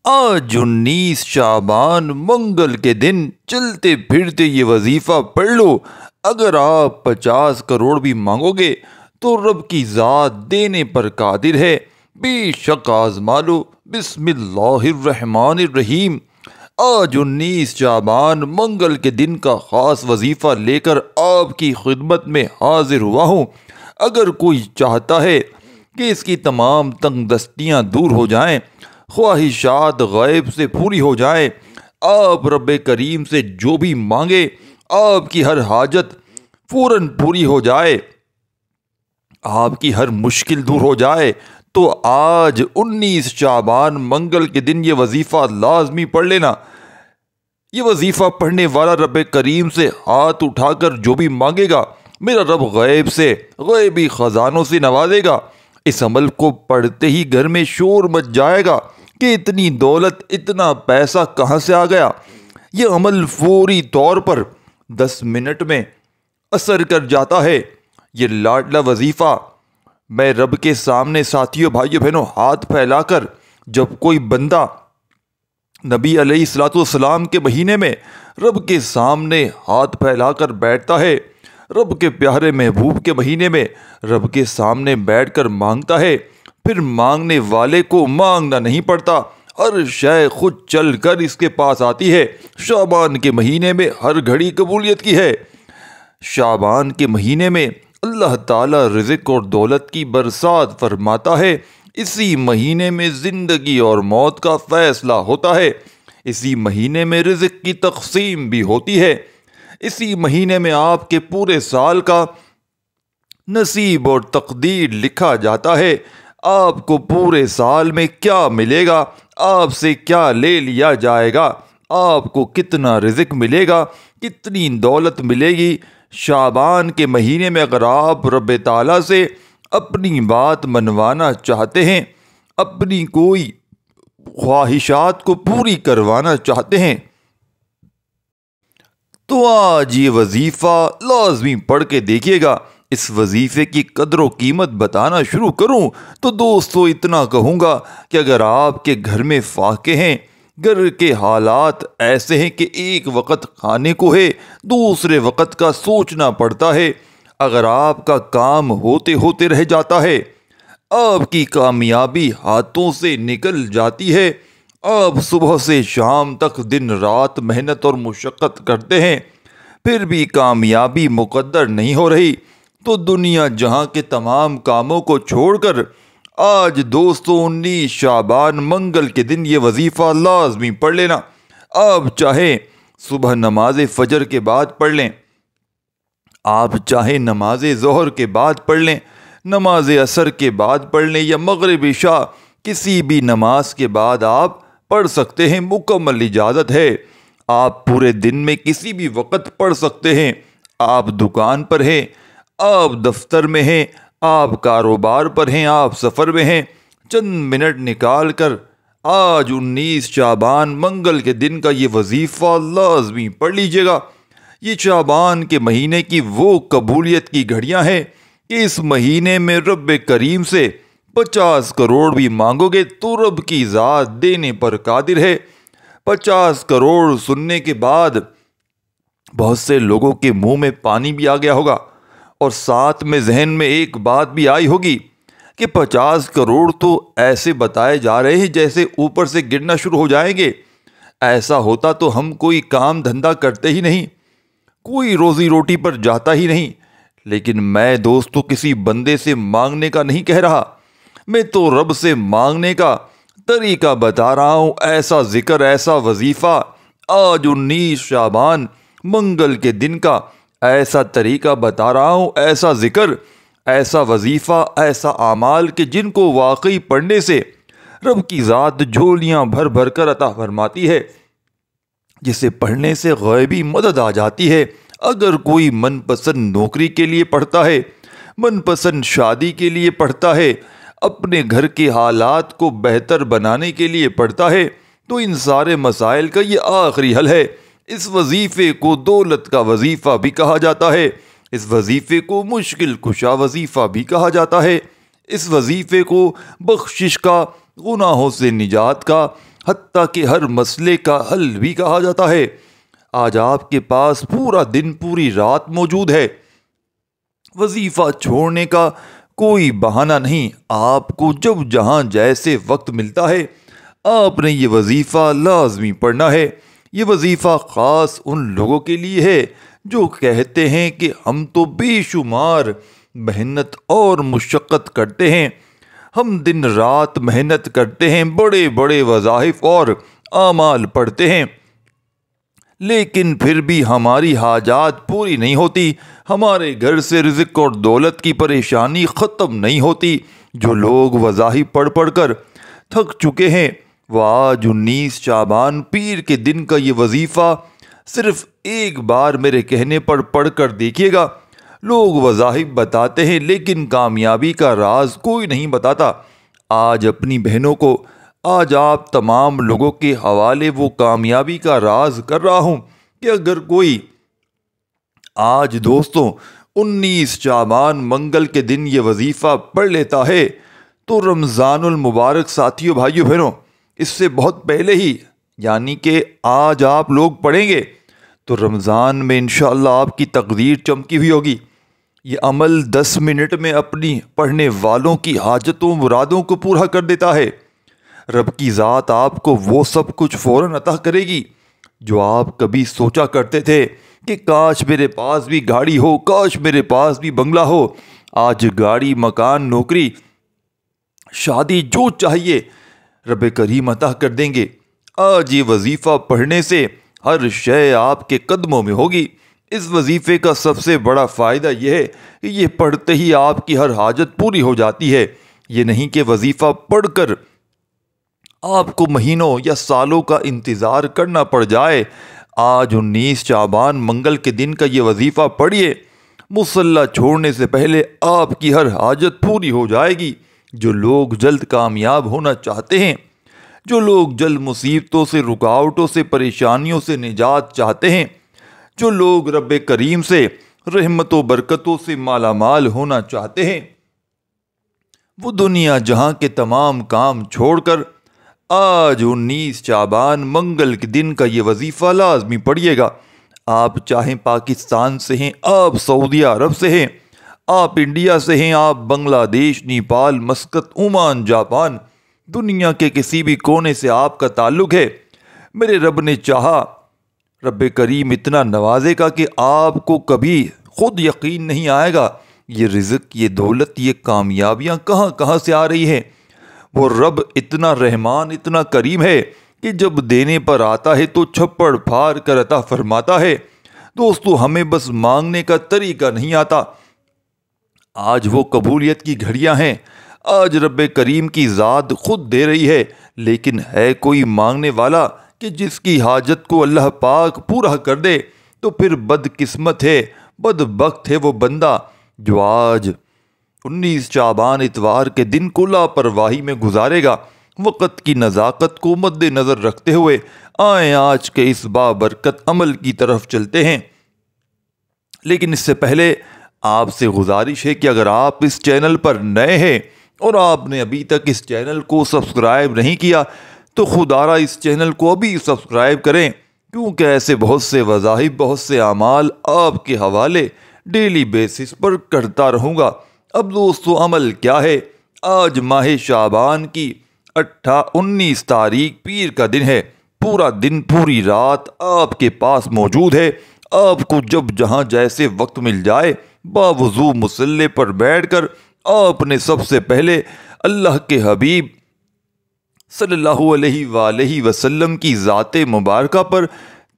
آج 19 شعبان منگل کے دن چلتے پھرتے یہ وظیفہ پڑھ لو۔ اگر آپ 50 کروڑ بھی مانگو گے تو رب کی ذات دینے پر قادر ہے، بے شک آزما لو۔ بسم اللہ الرحمن الرحیم۔ آج 19 شعبان منگل کے دن کا خاص وظیفہ لے کر آپ کی خدمت میں حاضر ہوا ہوں۔ اگر کوئی چاہتا ہے کہ اس کی تمام تنگ دستیاں دور ہو جائیں، خواہشات غیب سے پوری ہو جائیں، آپ رب کریم سے جو بھی مانگے آپ کی ہر حاجت فوراً پوری ہو جائے، آپ کی ہر مشکل دور ہو جائے، تو آج 19 شعبان منگل کے دن یہ وظیفہ لازمی پڑھ لینا۔ یہ وظیفہ پڑھنے والا رب کریم سے ہاتھ اٹھا کر جو بھی مانگے گا، میرا رب غیب سے غیبی خزانوں سے نوازے گا۔ اس عمل کو پڑھتے ہی گھر میں شور مچ جائے گا کہ اتنی دولت، اتنا پیسہ کہاں سے آ گیا۔ یہ عمل فوری طور پر 10 منٹ میں اثر کر جاتا ہے۔ یہ لاڈلا وظیفہ میں رب کے سامنے ساتھیوں، بھائیوں، بہنوں، ہاتھ پھیلا کر جب کوئی بندہ نبی علیہ الصلوۃ والسلام کے مہینے میں رب کے سامنے ہاتھ پھیلا کر بیٹھتا ہے، رب کے پیارے محبوب کے مہینے میں رب کے سامنے بیٹھ کر مانگتا ہے، پھر مانگنے والے کو مانگنا نہیں پڑتا، ہر شے خود چل کر اس کے پاس آتی ہے۔ شعبان کے مہینے میں ہر گھڑی قبولیت کی ہے۔ شعبان کے مہینے میں اللہ تعالیٰ رزق اور دولت کی برسات فرماتا ہے۔ اسی مہینے میں زندگی اور موت کا فیصلہ ہوتا ہے۔ اسی مہینے میں رزق کی تقسیم بھی ہوتی ہے۔ اسی مہینے میں آپ کے پورے سال کا نصیب اور تقدیر لکھا جاتا ہے۔ آپ کو پورے سال میں کیا ملے گا، آپ سے کیا لے لیا جائے گا، آپ کو کتنا رزق ملے گا، کتنی دولت ملے گی۔ شعبان کے مہینے میں اگر آپ رب تعالیٰ سے اپنی بات منوانا چاہتے ہیں، اپنی کوئی خواہشات کو پوری کروانا چاہتے ہیں، تو آج یہ وظیفہ لازمی پڑھ کے دیکھیے گا۔ اس وظیفے کی قدر و قیمت بتانا شروع کروں تو دوستو اتنا کہوں گا کہ اگر آپ کے گھر میں فاقے ہیں، گھر کے حالات ایسے ہیں کہ ایک وقت کھانے کو ہے، دوسرے وقت کا سوچنا پڑتا ہے، اگر آپ کا کام ہوتے ہوتے رہ جاتا ہے، آپ کی کامیابی ہاتھوں سے نکل جاتی ہے، آپ صبح سے شام تک دن رات محنت اور مشقت کرتے ہیں، پھر بھی کامیابی مقدر نہیں ہو رہی، تو دنیا جہاں کے تمام کاموں کو چھوڑ کر آج دوستو 19 شعبان منگل کے دن یہ وظیفہ لازمی پڑھ لینا۔ آپ چاہیں صبح نماز فجر کے بعد پڑھ لیں، آپ چاہیں نماز ظہر کے بعد پڑھ لیں، نماز عصر کے بعد پڑھ لیں، یا مغرب عشاء کسی بھی نماز کے بعد آپ پڑھ سکتے ہیں، مکمل اجازت ہے۔ آپ پورے دن میں کسی بھی وقت پڑھ سکتے ہیں۔ آپ دکان پر ہیں، آپ دفتر میں ہیں، آپ کاروبار پر ہیں، آپ سفر میں ہیں، چند منٹ نکال کر آج 19 شعبان منگل کے دن کا یہ وظیفہ لازمی پڑھ لیجئے گا۔ یہ شعبان کے مہینے کی وہ قبولیت کی گھڑیاں ہیں کہ اس مہینے میں رب کریم سے 50 کروڑ بھی مانگو گے تو رب کی ذات دینے پر قادر ہے۔ 50 کروڑ سننے کے بعد بہت سے لوگوں کے منہ میں پانی بھی آ گیا ہوگا، اور ساتھ میں ذہن میں ایک بات بھی آئی ہوگی کہ 50 کروڑ تو ایسے بتائے جا رہے ہیں جیسے اوپر سے گرنا شروع ہو جائیں گے۔ ایسا ہوتا تو ہم کوئی کام دھندا کرتے ہی نہیں، کوئی روزی روٹی پر جاتا ہی نہیں۔ لیکن میں دوستو کسی بندے سے مانگنے کا نہیں کہہ رہا، میں تو رب سے مانگنے کا طریقہ بتا رہا ہوں۔ ایسا ذکر، ایسا وظیفہ آج 19 شعبان منگل کے دن کا ایسا طریقہ بتا رہا ہوں، ایسا ذکر، ایسا وظیفہ، ایسا اعمال کہ جن کو واقعی پڑھنے سے رب کی ذات جھولیاں بھر بھر کر عطا فرماتی ہے، جسے پڑھنے سے غیبی مدد آ جاتی ہے۔ اگر کوئی من پسند نوکری کے لیے پڑھتا ہے، من پسند شادی کے لیے پڑھتا ہے، اپنے گھر کے حالات کو بہتر بنانے کے لیے پڑھتا ہے، تو ان سارے مسائل کا یہ آخری حل ہے۔ اس وظیفے کو دولت کا وظیفہ بھی کہا جاتا ہے، اس وظیفے کو مشکل کشا وظیفہ بھی کہا جاتا ہے، اس وظیفے کو بخشش کا، گناہوں سے نجات کا، حتیٰ کہ ہر مسئلے کا حل بھی کہا جاتا ہے۔ آج آپ کے پاس پورا دن پوری رات موجود ہے، وظیفہ چھوڑنے کا کوئی بہانہ نہیں۔ آپ کو جب جہاں جیسے وقت ملتا ہے آپ نے یہ وظیفہ لازمی پڑھنا ہے۔ یہ وظیفہ خاص ان لوگوں کے لیے ہے جو کہتے ہیں کہ ہم تو بے شمار محنت اور مشقت کرتے ہیں، ہم دن رات محنت کرتے ہیں، بڑے بڑے وظائف اور اعمال پڑھتے ہیں، لیکن پھر بھی ہماری حاجات پوری نہیں ہوتی، ہمارے گھر سے رزق اور دولت کی پریشانی ختم نہیں ہوتی۔ جو لوگ وظائف پڑھ پڑھ کر تھک چکے ہیں وہ آج 19 شعبان پیر کے دن کا یہ وظیفہ صرف ایک بار میرے کہنے پر پڑھ کر دیکھیے گا۔ لوگ وظائف بتاتے ہیں لیکن کامیابی کا راز کوئی نہیں بتاتا۔ آج اپنی بہنوں کو، آج آپ تمام لوگوں کے حوالے وہ کامیابی کا راز کر رہا ہوں کہ اگر کوئی آج دوستوں 19 شعبان منگل کے دن یہ وظیفہ پڑھ لیتا ہے تو رمضان المبارک ساتھیوں بھائیوں بہنوں اس سے بہت پہلے ہی، یعنی کہ آج آپ لوگ پڑھیں گے تو رمضان میں انشاءاللہ آپ کی تقدیر چمکی ہوئی ہوگی۔ یہ عمل 10 منٹ میں اپنی پڑھنے والوں کی حاجتوں مرادوں کو پورا کر دیتا ہے۔ رب کی ذات آپ کو وہ سب کچھ فوراً عطا کرے گی جو آپ کبھی سوچا کرتے تھے کہ کاش میرے پاس بھی گاڑی ہو، کاش میرے پاس بھی بنگلہ ہو۔ آج گاڑی، مکان، نوکری، شادی، جو چاہیے رب کریم عطا کر دیں گے۔ آج یہ وظیفہ پڑھنے سے ہر شے آپ کے قدموں میں ہوگی۔ اس وظیفے کا سب سے بڑا فائدہ یہ ہے کہ یہ پڑھتے ہی آپ کی ہر حاجت پوری ہو جاتی ہے۔ یہ نہیں کہ وظیفہ پڑھ کر آپ کو مہینوں یا سالوں کا انتظار کرنا پڑ جائے۔ آج 19 شعبان منگل کے دن کا یہ وظیفہ پڑھیے، مصلی چھوڑنے سے پہلے آپ کی ہر حاجت پوری ہو جائے گی۔ جو لوگ جلد کامیاب ہونا چاہتے ہیں، جو لوگ جلد مصیبتوں سے، رکاوٹوں سے، پریشانیوں سے نجات چاہتے ہیں، جو لوگ رب کریم سے رحمت و برکتوں سے مالا مال ہونا چاہتے ہیں، وہ دنیا جہاں کے تمام کام چھوڑ کر آج 19 شعبان منگل کے دن کا یہ وظیفہ لازمی پڑھیے گا۔ آپ چاہیں پاکستان سے ہیں، آپ سعودی عرب سے ہیں، آپ انڈیا سے ہیں، آپ بنگلہ دیش، نیپال، مسقط، عمان، جاپان، دنیا کے کسی بھی کونے سے آپ کا تعلق ہے، میرے رب نے چاہا، رب کریم اتنا نوازے گا کہ آپ کو کبھی خود یقین نہیں آئے گا یہ رزق، یہ دولت، یہ کامیابیاں کہاں سے آ رہی ہیں۔ وہ رب اتنا رحمان، اتنا کریم ہے کہ جب دینے پر آتا ہے تو چھپڑ پھاڑ کر عطا فرماتا ہے۔ دوستو ہمیں بس مانگنے کا طریقہ نہیں آتا۔ آج وہ قبولیت کی گھڑیاں ہیں، آج رب کریم کی ذات خود دے رہی ہے، لیکن ہے کوئی مانگنے والا کہ جس کی حاجت کو اللہ پاک پورا کر دے؟ تو پھر بدقسمت ہے، بدبخت ہے وہ بندہ جو آج 19 شعبان اتوار کے دن کو لاپرواہی میں گزارے گا۔ وقت کی نزاکت کو مد نظر رکھتے ہوئے آئیں آج کے اس بابرکت عمل کی طرف چلتے ہیں۔ لیکن اس سے پہلے آپ سے گزارش ہے کہ اگر آپ اس چینل پر نئے ہیں اور آپ نے ابھی تک اس چینل کو سبسکرائب نہیں کیا تو خدارہ اس چینل کو ابھی سبسکرائب کریں، کیونکہ ایسے بہت سے وظائف، بہت سے اعمال آپ کے حوالے ڈیلی بیسس پر کرتا رہوں گا۔ اب دوستو عمل کیا ہے؟ آج ماہ شعبان کی 19 تاریخ پیر کا دن ہے۔ پورا دن پوری رات آپ کے پاس موجود ہے۔ آپ کو جب جہاں جیسے وقت مل جائے باوضو مصلی پر بیٹھ کر آپ نے سب سے پہلے اللہ کے حبیب صلی اللہ علیہ وآلہ وسلم کی ذات مبارکہ پر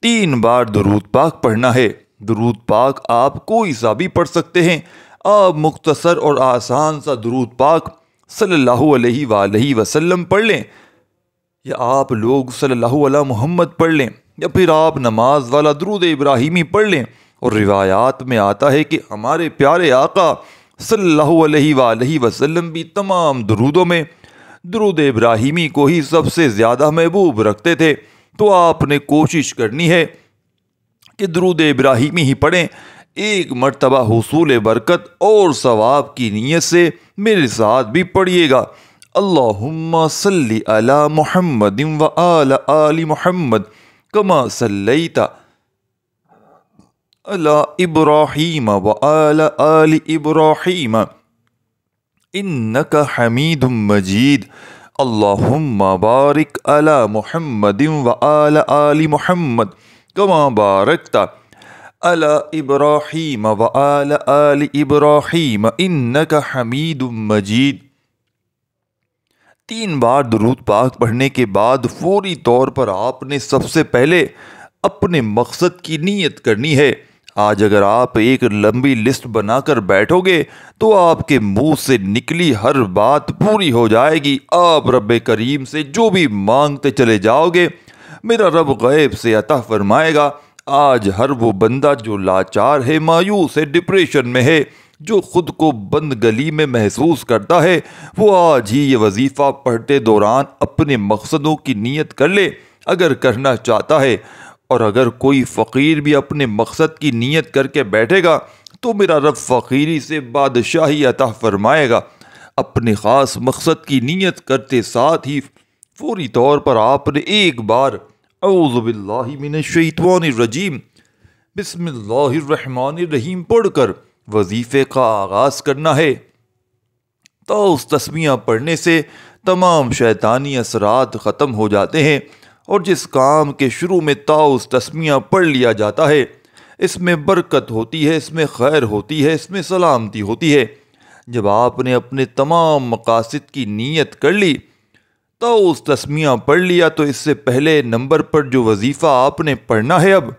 3 بار درود پاک پڑھنا ہے۔ درود پاک آپ کوئی سا بھی پڑھ سکتے ہیں۔ آپ مختصر اور آسان سا درود پاک صلی اللہ علیہ وآلہ وسلم پڑھ لیں، یا آپ لوگ صلی اللہ علیہ محمد پڑھ لیں، یا پھر آپ نماز والا درود ابراہیمی پڑھ لیں۔ اور روایات میں آتا ہے کہ ہمارے پیارے آقا صلی اللہ علیہ وآلہ وسلم بھی تمام درودوں میں درود ابراہیمی کو ہی سب سے زیادہ محبوب رکھتے تھے۔ تو آپ نے کوشش کرنی ہے کہ درود ابراہیمی ہی پڑھیں۔ ایک مرتبہ حصول برکت اور ثواب کی نیت سے میرے ساتھ بھی پڑھیے گا۔ اللہم صلی علی محمد و آل محمد کما صلیت علی ابراہیم و آل ابراہیم انک حمید مجید اللہم بارک علی محمد و آل محمد کما بارکت علی ابراہیم و آل ابراہیم انک حمید مجید۔ 3 بار درود پاک پڑھنے کے بعد فوری طور پر آپ نے سب سے پہلے اپنے مقصد کی نیت کرنی ہے۔ آج اگر آپ ایک لمبی لسٹ بنا کر بیٹھو گے تو آپ کے منہ سے نکلی ہر بات پوری ہو جائے گی۔ آپ رب کریم سے جو بھی مانگتے چلے جاؤ گے میرا رب غیب سے عطا فرمائے گا۔ آج ہر وہ بندہ جو لاچار ہے، مایوس ہے، ڈپریشن میں ہے، جو خود کو بند گلی میں محسوس کرتا ہے، وہ آج ہی یہ وظیفہ پڑھتے دوران اپنے مقصدوں کی نیت کر لے اگر کرنا چاہتا ہے۔ اور اگر کوئی فقیر بھی اپنے مقصد کی نیت کر کے بیٹھے گا تو میرا رب فقیری سے بادشاہی عطا فرمائے گا۔ اپنے خاص مقصد کی نیت کرتے ساتھ ہی فوری طور پر آپ نے ایک بار اعوذ باللہ من الشیطان الرجیم بسم اللہ الرحمن الرحیم پڑھ کر وظیفے کا آغاز کرنا ہے۔ طاؤس تسمیہ پڑھنے سے تمام شیطانی اثرات ختم ہو جاتے ہیں، اور جس کام کے شروع میں طاؤس تسمیہ پڑھ لیا جاتا ہے اس میں برکت ہوتی ہے، اس میں خیر ہوتی ہے، اس میں سلامتی ہوتی ہے۔ جب آپ نے اپنے تمام مقاصد کی نیت کر لی، طاؤس تسمیہ پڑھ لیا، تو اس سے پہلے نمبر پر جو وظیفہ آپ نے پڑھنا ہے اب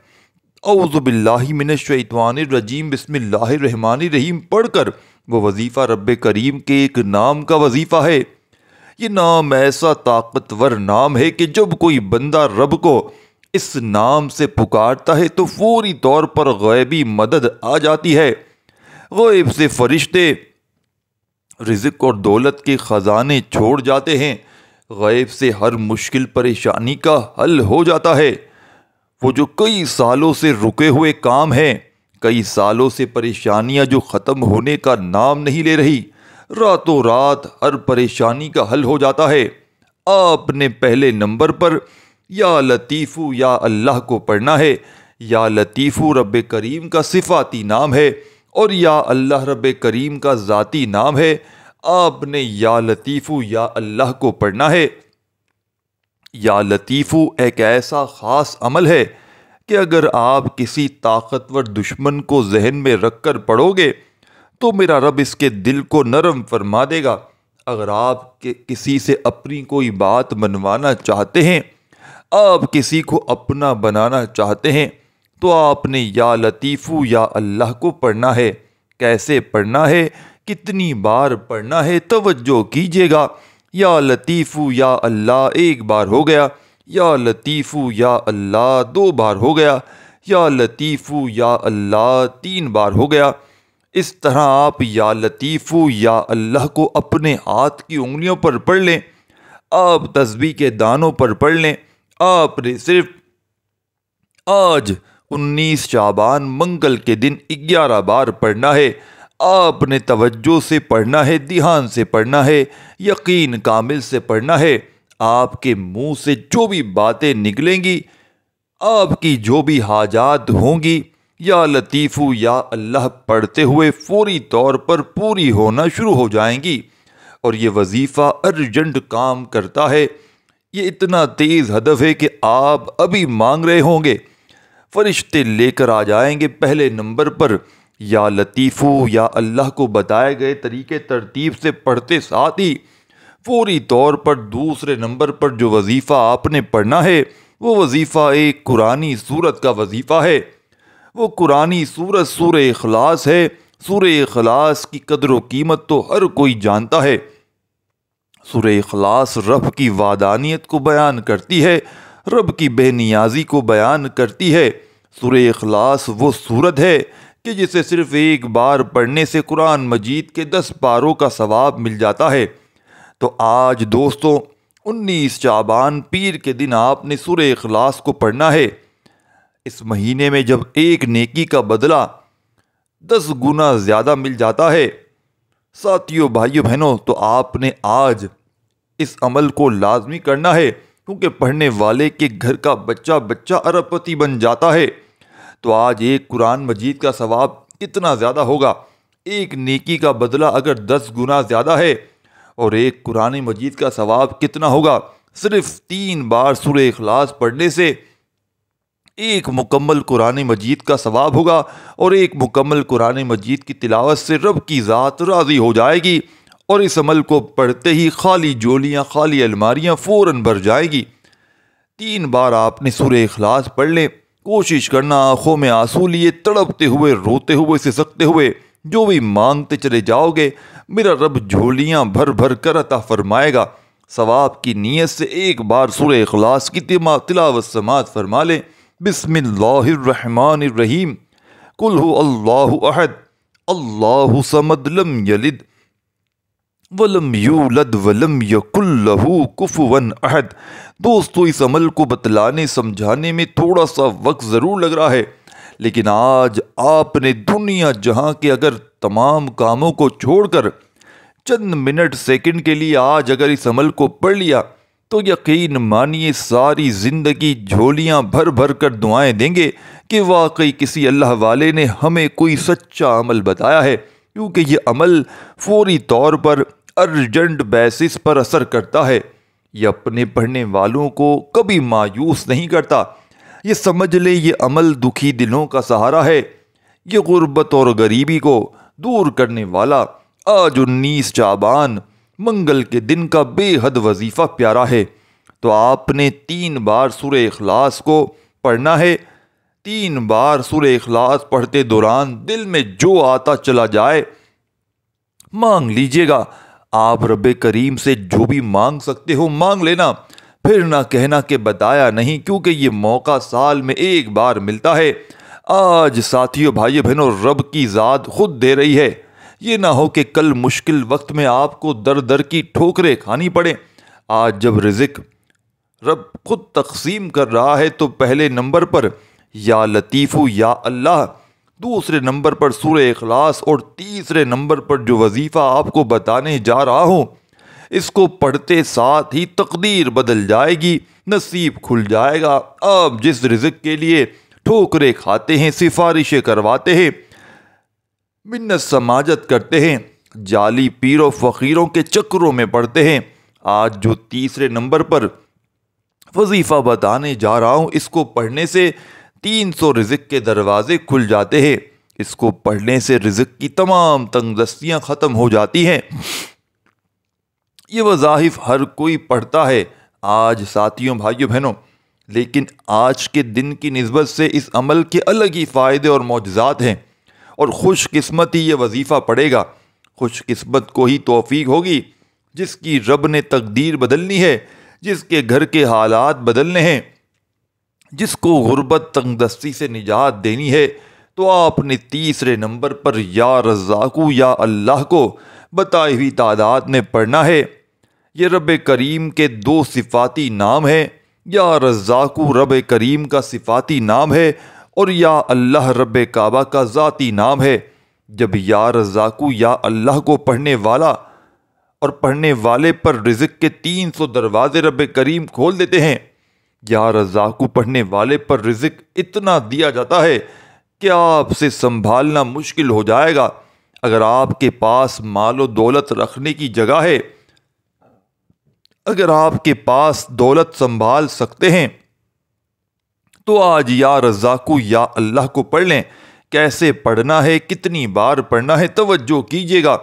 اعوذ باللہ من الشیطان الرجیم بسم اللہ الرحمن الرحیم پڑھ کر وہ وظیفہ رب کریم کے ایک نام کا وظیفہ ہے۔ یہ نام ایسا طاقتور نام ہے کہ جب کوئی بندہ رب کو اس نام سے پکارتا ہے تو فوری طور پر غیبی مدد آ جاتی ہے۔ غیب سے فرشتے رزق اور دولت کے خزانے چھوڑ جاتے ہیں، غیب سے ہر مشکل پریشانی کا حل ہو جاتا ہے۔ وہ جو کئی سالوں سے رکے ہوئے کام ہیں، کئی سالوں سے پریشانیاں جو ختم ہونے کا نام نہیں لے رہی، راتوں رات ہر پریشانی کا حل ہو جاتا ہے۔ آپ نے پہلے نمبر پر یا لطیفو یا اللہ کو پڑھنا ہے۔ یا لطیفو رب کریم کا صفاتی نام ہے اور یا اللہ رب کریم کا ذاتی نام ہے۔ آپ نے یا لطیفو یا اللہ کو پڑھنا ہے۔ یا لطیفو ایک ایسا خاص عمل ہے کہ اگر آپ کسی طاقتور دشمن کو ذہن میں رکھ کر پڑھو گے تو میرا رب اس کے دل کو نرم فرما دے گا۔ اگر آپ کسی سے اپنی کوئی بات منوانا چاہتے ہیں، آپ کسی کو اپنا بنانا چاہتے ہیں، تو آپ نے یا لطیفو یا اللہ کو پڑھنا ہے۔ کیسے پڑھنا ہے، کتنی بار پڑھنا ہے، توجہ کیجیے گا۔ یا لطیفو یا اللہ ایک بار ہو گیا، یا لطیفو یا اللہ 2 بار ہو گیا، یا لطیفو یا اللہ 3 بار ہو گیا۔ اس طرح آپ یا لطیفو یا اللہ کو اپنے ہاتھ کی انگلیوں پر پڑھ لیں، آپ تسبیح کے دانوں پر پڑھ لیں۔ آپ نے صرف آج 19 شعبان منگل کے دن 11 بار پڑھنا ہے۔ آپ نے توجہ سے پڑھنا ہے، دھیان سے پڑھنا ہے، یقین کامل سے پڑھنا ہے۔ آپ کے منہ سے جو بھی باتیں نکلیں گی، آپ کی جو بھی حاجات ہوں گی، یا لطیفو یا اللہ پڑھتے ہوئے فوری طور پر پوری ہونا شروع ہو جائیں گی۔ اور یہ وظیفہ ارجنٹ کام کرتا ہے، یہ اتنا تیز ہدف ہے کہ آپ ابھی مانگ رہے ہوں گے، فرشتے لے کر آ جائیں گے پہلے نمبر پر۔ یا لطیفو یا اللہ کو بتائے گئے طریقے ترتیب سے پڑھتے ساتھ ہی فوری طور پر دوسرے نمبر پر جو وظیفہ آپ نے پڑھنا ہے وہ وظیفہ ایک قرآنی سورت کا وظیفہ ہے۔ وہ قرآنی سورت سورہ اخلاص ہے۔ سورہ اخلاص کی قدر و قیمت تو ہر کوئی جانتا ہے۔ سورہ اخلاص رب کی وحدانیت کو بیان کرتی ہے، رب کی بے نیازی کو بیان کرتی ہے۔ سورہ اخلاص وہ سورت ہے کہ جسے صرف ایک بار پڑھنے سے قرآن مجید کے 10 پاروں کا ثواب مل جاتا ہے۔ تو آج دوستوں 19 شعبان پیر کے دن آپ نے سورہ اخلاص کو پڑھنا ہے۔ اس مہینے میں جب ایک نیکی کا بدلہ 10 گنا زیادہ مل جاتا ہے ساتھیوں، بھائیوں، بہنوں، تو آپ نے آج اس عمل کو لازمی کرنا ہے، کیونکہ پڑھنے والے کے گھر کا بچہ بچہ ارب پتی بن جاتا ہے۔ تو آج ایک قرآن مجید کا ثواب کتنا زیادہ ہوگا؟ ایک نیکی کا بدلہ اگر 10 گنا زیادہ ہے، اور ایک قرآن مجید کا ثواب کتنا ہوگا؟ صرف 3 بار سورہ اخلاص پڑھنے سے ایک مکمل قرآن مجید کا ثواب ہوگا، اور ایک مکمل قرآن مجید کی تلاوت سے رب کی ذات راضی ہو جائے گی، اور اس عمل کو پڑھتے ہی خالی جولیاں، خالی الماریاں فوراً بھر جائیں گی۔ 3 بار آپ نے سورہ اخلاص پڑھ لیں، کوشش کرنا آنکھوں میں آنسو لیے، تڑپتے ہوئے، روتے ہوئے، سسکتے ہوئے جو بھی مانگتے چلے جاؤ گے، میرا رب جھولیاں بھر بھر کر عطا فرمائے گا۔ ثواب کی نیت سے ایک بار سورہ اخلاص کی تلاوت سماعت فرما لیں۔ بسم اللہ الرحمن الرحیم۔ قل هو اللہ احد اللہ صمد لم یلد ولم یولد ولم یکن لہ کفوا احد۔ دوستو، اس عمل کو بتلانے سمجھانے میں تھوڑا سا وقت ضرور لگ رہا ہے، لیکن آج آپ نے دنیا جہاں کے اگر تمام کاموں کو چھوڑ کر چند منٹ سیکنڈ کے لیے آج اگر اس عمل کو پڑھ لیا تو یقین مانیے ساری زندگی جھولیاں بھر بھر کر دعائیں دیں گے کہ واقعی کسی اللہ والے نے ہمیں کوئی سچا عمل بتایا ہے، کیونکہ یہ عمل فوری طور پر ارجنٹ بیسس پر اثر کرتا ہے۔ یہ اپنے پڑھنے والوں کو کبھی مایوس نہیں کرتا۔ یہ سمجھ لے یہ عمل دکھی دلوں کا سہارا ہے، یہ غربت اور غریبی کو دور کرنے والا آج 19 شعبان منگل کے دن کا بے حد وظیفہ پیارا ہے۔ تو آپ نے 3 بار سورہ اخلاص کو پڑھنا ہے۔ 3 بار سورہ اخلاص پڑھتے دوران دل میں جو آتا چلا جائے مانگ لیجئے گا۔ آپ رب کریم سے جو بھی مانگ سکتے ہو مانگ لینا، پھر نہ کہنا کہ بتایا نہیں، کیونکہ یہ موقع سال میں ایک بار ملتا ہے۔ آج ساتھیوں، بھائیو بہنوں، رب کی ذات خود دے رہی ہے۔ یہ نہ ہو کہ کل مشکل وقت میں آپ کو در در کی ٹھوکریں کھانی پڑیں۔ آج جب رزق رب خود تقسیم کر رہا ہے تو پہلے نمبر پر یا لطیف یا اللہ، دوسرے نمبر پر سورہ اخلاص، اور تیسرے نمبر پر جو وظیفہ آپ کو بتانے جا رہا ہوں، اس کو پڑھتے ساتھ ہی تقدیر بدل جائے گی، نصیب کھل جائے گا۔ آپ جس رزق کے لیے ٹھوکریں کھاتے ہیں، سفارشیں کرواتے ہیں، منت سماجت کرتے ہیں، جعلی پیر و فقیروں کے چکروں میں پڑتے ہیں، آج جو تیسرے نمبر پر وظیفہ بتانے جا رہا ہوں، اس کو پڑھنے سے 300 رزق کے دروازے کھل جاتے ہیں۔ اس کو پڑھنے سے رزق کی تمام تنگ دستیاں ختم ہو جاتی ہیں۔ یہ وظائف ہر کوئی پڑھتا ہے آج ساتھیوں، بھائیوں، بہنوں، لیکن آج کے دن کی نسبت سے اس عمل کے الگ ہی فائدے اور معجزات ہیں، اور خوش قسمت ہی یہ وظیفہ پڑھے گا۔ خوش قسمت کو ہی توفیق ہوگی جس کی رب نے تقدیر بدلنی ہے، جس کے گھر کے حالات بدلنے ہیں، جس کو غربت تنگ دستی سے نجات دینی ہے۔ تو آپ نے تیسرے نمبر پر یا رزاقو یا اللہ کو بتائی ہوئی تعداد میں پڑھنا ہے۔ یہ رب کریم کے 2 صفاتی نام ہیں۔ یا رزاقو رب کریم کا صفاتی نام ہے، اور یا اللہ رب کعبہ کا ذاتی نام ہے۔ جب یا رزاقو یا اللہ کو پڑھنے والا اور پڑھنے والے پر رزق کے 300 دروازے رب کریم کھول دیتے ہیں۔ یا رزاقو پڑھنے والے پر رزق اتنا دیا جاتا ہے کہ آپ سے سنبھالنا مشکل ہو جائے گا۔ اگر آپ کے پاس مال و دولت رکھنے کی جگہ ہے، اگر آپ کے پاس دولت سنبھال سکتے ہیں تو آج یا رزاقو یا اللہ کو پڑھ لیں۔ کیسے پڑھنا ہے، کتنی بار پڑھنا ہے، توجہ کیجیے گا۔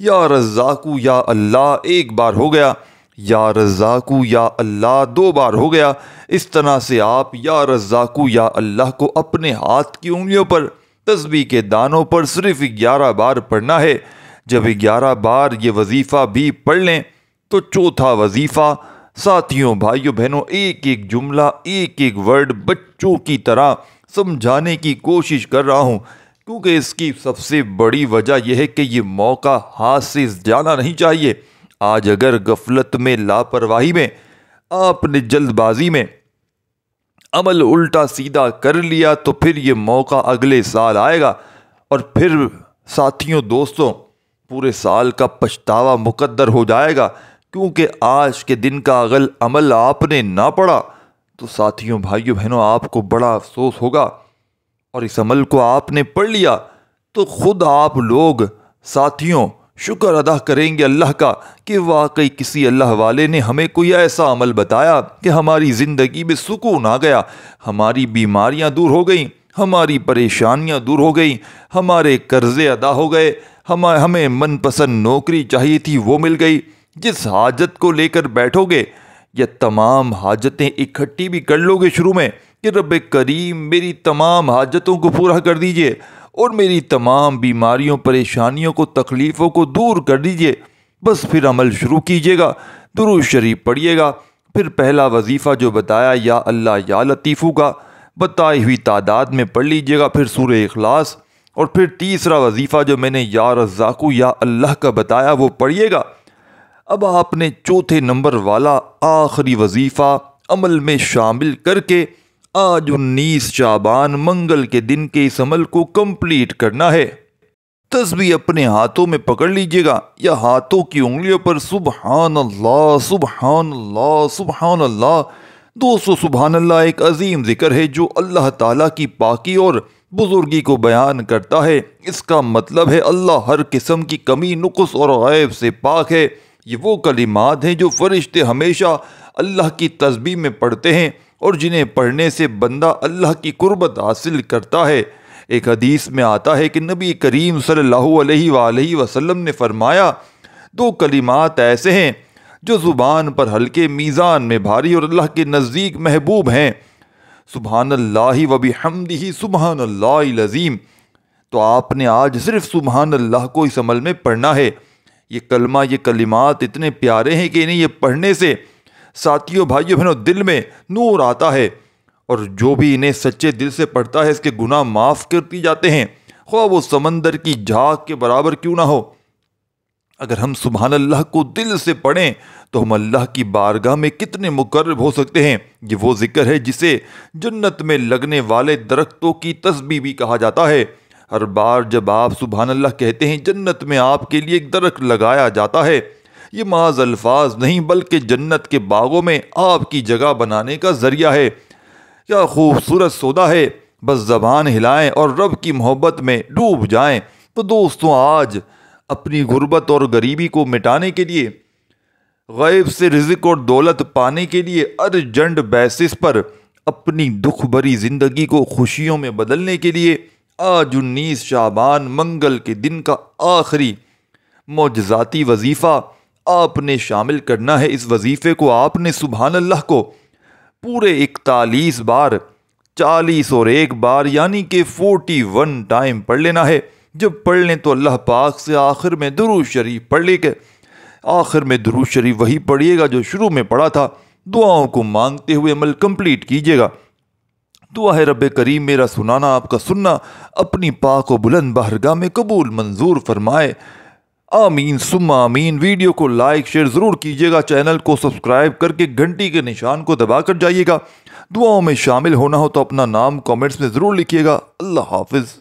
یا رزاقو یا اللہ 1 بار ہو گیا، یا رزاقو یا اللہ 2 بار ہو گیا۔ اس طرح سے آپ یا رزاقو یا اللہ کو اپنے ہاتھ کی انگلیوں پر، تسبیح کے دانوں پر صرف 11 بار پڑھنا ہے۔ جب 11 بار یہ وظیفہ بھی پڑھ لیں تو چوتھا وظیفہ، ساتھیوں، بھائیوں، بہنوں، ایک ایک جملہ، ایک ایک ورڈ بچوں کی طرح سمجھانے کی کوشش کر رہا ہوں، کیونکہ اس کی سب سے بڑی وجہ یہ ہے کہ یہ موقع ہاتھ سے جانا نہیں چاہیے۔ آج اگر غفلت میں، لاپرواہی میں، آپ نے جلد بازی میں عمل الٹا سیدھا کر لیا تو پھر یہ موقع اگلے سال آئے گا، اور پھر ساتھیوں، دوستوں، پورے سال کا پچھتاوا مقدر ہو جائے گا، کیونکہ آج کے دن کا اگر عمل آپ نے نہ پڑھا تو ساتھیوں، بھائیوں، بہنوں، آپ کو بڑا افسوس ہوگا، اور اس عمل کو آپ نے پڑھ لیا تو خود آپ لوگ ساتھیوں شکر ادا کریں گے اللہ کا کہ واقعی کسی اللہ والے نے ہمیں کوئی ایسا عمل بتایا کہ ہماری زندگی میں سکون آ گیا، ہماری بیماریاں دور ہو گئیں، ہماری پریشانیاں دور ہو گئیں، ہمارے قرضے ادا ہو گئے، ہمیں من پسند نوکری چاہیے تھی وہ مل گئی۔ جس حاجت کو لے کر بیٹھو گے یا تمام حاجتیں اکٹھی بھی کر لو گے شروع میں کہ رب کریم میری تمام حاجتوں کو پورا کر دیجئے اور میری تمام بیماریوں، پریشانیوں کو، تکلیفوں کو دور کر دیجئے، بس پھر عمل شروع کیجئے گا، درود شریف پڑھیے گا۔ پھر پہلا وظیفہ جو بتایا یا اللہ یا لطیفو کا بتائی ہوئی تعداد میں پڑھ لیجئے گا، پھر سورہ اخلاص، اور پھر تیسرا وظیفہ جو میں نے یا رزاقو یا اللہ کا بتایا وہ پڑھیے گا۔ اب آپ نے چوتھے نمبر والا آخری وظیفہ عمل میں شامل کر کے آج 19 شعبان منگل کے دن کے اس عمل کو کمپلیٹ کرنا ہے۔ تسبیح اپنے ہاتھوں میں پکڑ لیجئے گا یا ہاتھوں کی انگلیوں پر سبحان اللہ سبحان اللہ سبحان اللہ۔ دوستو، سبحان اللہ ایک عظیم ذکر ہے جو اللہ تعالیٰ کی پاکی اور بزرگی کو بیان کرتا ہے۔ اس کا مطلب ہے اللہ ہر قسم کی کمی، نقص اور عیب سے پاک ہے۔ یہ وہ کلمات ہیں جو فرشتے ہمیشہ اللہ کی تسبیح میں پڑھتے ہیں اور جنہیں پڑھنے سے بندہ اللہ کی قربت حاصل کرتا ہے۔ ایک حدیث میں آتا ہے کہ نبی کریم صلی اللہ علیہ وآلہ وسلم نے فرمایا، دو کلمات ایسے ہیں جو زبان پر ہلکے، میزان میں بھاری اور اللہ کے نزدیک محبوب ہیں، سبحان اللہ و بحمدہ سبحان اللہ العظیم۔ تو آپ نے آج صرف سبحان اللہ کو اس عمل میں پڑھنا ہے۔ یہ کلمہ، یہ کلمات اتنے پیارے ہیں کہ انہیں یہ پڑھنے سے ساتھیوں، بھائیوں، بہنوں، دل میں نور آتا ہے، اور جو بھی انہیں سچے دل سے پڑھتا ہے اس کے گناہ معاف کرتی جاتے ہیں، خواہ وہ سمندر کی جھاگ کے برابر کیوں نہ ہو۔ اگر ہم سبحان اللہ کو دل سے پڑھیں تو ہم اللہ کی بارگاہ میں کتنے مقرب ہو سکتے ہیں۔ یہ وہ ذکر ہے جسے جنت میں لگنے والے درختوں کی تسبیح بھی کہا جاتا ہے۔ ہر بار جب آپ سبحان اللہ کہتے ہیں جنت میں آپ کے لیے ایک درخت لگایا جاتا ہے۔ یہ محض الفاظ نہیں بلکہ جنت کے باغوں میں آپ کی جگہ بنانے کا ذریعہ ہے۔ کیا خوبصورت سودا ہے، بس زبان ہلائیں اور رب کی محبت میں ڈوب جائیں۔ تو دوستوں، آج اپنی غربت اور غریبی کو مٹانے کے لیے، غیب سے رزق اور دولت پانے کے لیے، ارجنٹ بیسس پر اپنی دکھ بھری زندگی کو خوشیوں میں بدلنے کے لیے آج 19 شعبان منگل کے دن کا آخری معجزاتی وظیفہ آپ نے شامل کرنا ہے۔ اس وظیفے کو آپ نے سبحان اللہ کو پورے 41 بار، 40 اور 1 بار یعنی کہ 41 ٹائم پڑھ لینا ہے۔ جب پڑھ لیں تو اللہ پاک سے آخر میں درود شریف پڑھ لے کے، آخر میں درود شریف وہی پڑھیے گا جو شروع میں پڑھا تھا۔ دعاؤں کو مانگتے ہوئے عمل کمپلیٹ کیجیے گا۔ دعا ہے رب کریم میرا سنانا، آپ کا سننا اپنی پاک و بلند بارگاہ میں قبول منظور فرمائے، آمین ثم آمین۔ ویڈیو کو لائک شیئر ضرور کیجیے گا، چینل کو سبسکرائب کر کے گھنٹی کے نشان کو دبا کر جائیے گا۔ دعاؤں میں شامل ہونا ہو تو اپنا نام کامنٹس میں ضرور لکھیے گا۔ اللہ حافظ۔